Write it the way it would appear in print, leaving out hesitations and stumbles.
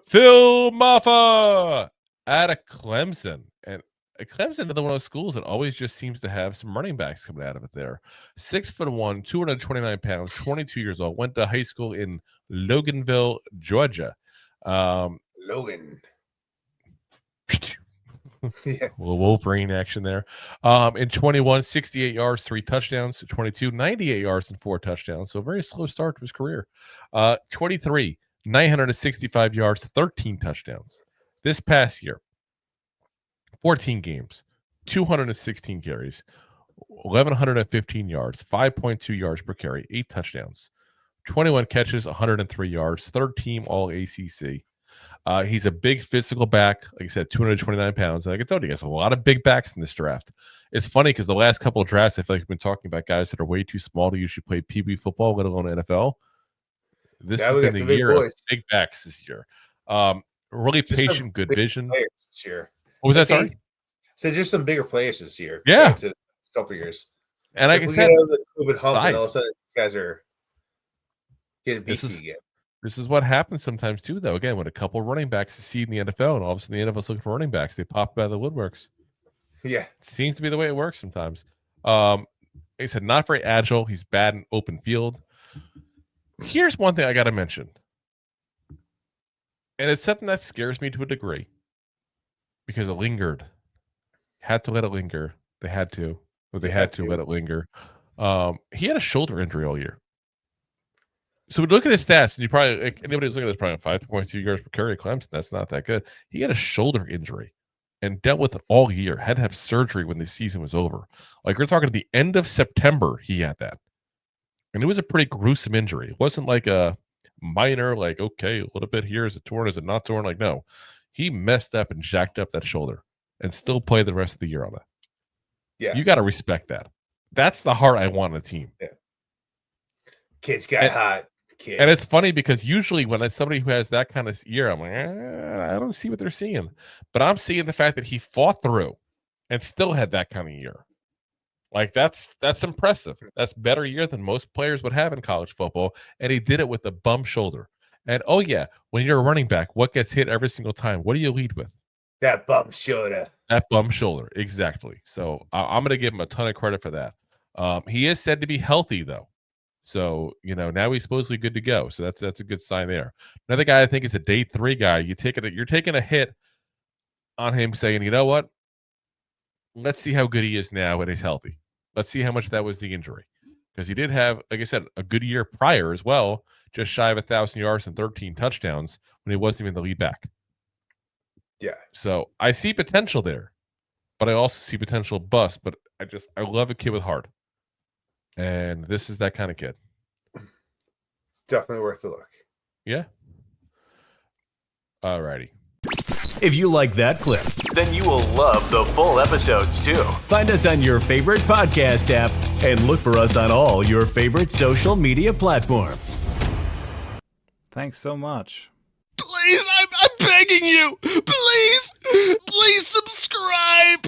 Phil Mafah out of Clemson. And Clemson is another one of those schools that always just seems to have some running backs coming out of it there. 6'1", 229 pounds, 22 years old. Went to high school in Loganville, Georgia. Logan. Yeah. Little Wolverine action there. In 21, 68 yards, 3 touchdowns. 22, 98 yards and 4 touchdowns. So a very slow start to his career. 23, 965 yards, 13 touchdowns. This past year, 14 games, 216 carries, 1,115 yards, 5.2 yards per carry, 8 touchdowns, 21 catches, 103 yards, third team all ACC. He's a big physical back, like I said, 229 pounds. And like I told you guys, a lot of big backs in this draft. It's funny because the last couple of drafts, I feel like we've been talking about guys that are way too small to usually play Pee Wee football, let alone NFL. This has been the year of big backs this year. Really just patient, good vision. This year. What was that? Sorry? So there's some bigger players this year. Yeah. To a couple years. And like I said, the COVID hump, and all of a sudden, guys are getting beefy again. This is what happens sometimes too, though. Again, when a couple running backs succeed in the NFL, and all of a sudden the NFL's looking for running backs, they pop out of the woodworks. Yeah, seems to be the way it works sometimes. Like I said, not very agile. He's bad in open field. Here's one thing I got to mention, and it's something that scares me to a degree because it lingered. Had to let it linger. They had to. Or they had to let it linger. He had a shoulder injury all year. So we look at his stats, and you probably, like, anybody who's looking at this, probably 5.2 yards per carry at Clemson. That's not that good. He had a shoulder injury and dealt with it all year. Had to have surgery when the season was over. Like, we're talking at the end of September, he had that. And it was a pretty gruesome injury. It wasn't like a minor, like, okay, a little bit here. Is it torn? Is it not torn? Like, no. He messed up and jacked up that shoulder and still played the rest of the year on it. Yeah. You got to respect that. That's the heart I want on a team. Yeah. Kids got hot. Kid. And it's funny because usually when it's somebody who has that kind of year, I'm like, I don't see what they're seeing. But I'm seeing the fact that he fought through and still had that kind of year. Like, that's impressive. That's better year than most players would have in college football. And he did it with a bum shoulder. And, oh, yeah, when you're a running back, what gets hit every single time? What do you lead with? That bum shoulder. That bum shoulder, exactly. So I'm going to give him a ton of credit for that. He is said to be healthy, though. So, now he's supposedly good to go. So that's a good sign there. Another guy I think is a day 3 guy. You're taking a hit on him saying, you know what? Let's see how good he is now when he's healthy. Let's see how much that was the injury. Because he did have, like I said, a good year prior as well, just shy of 1,000 yards and 13 touchdowns when he wasn't even the lead back. Yeah. So I see potential there, but I also see potential bust. But I love a kid with heart. And this is that kind of kid. It's definitely worth a look. Yeah. Alrighty. If you like that clip, then you will love the full episodes too. Find us on your favorite podcast app and look for us on all your favorite social media platforms. Thanks so much. Please, I'm begging you. Please subscribe.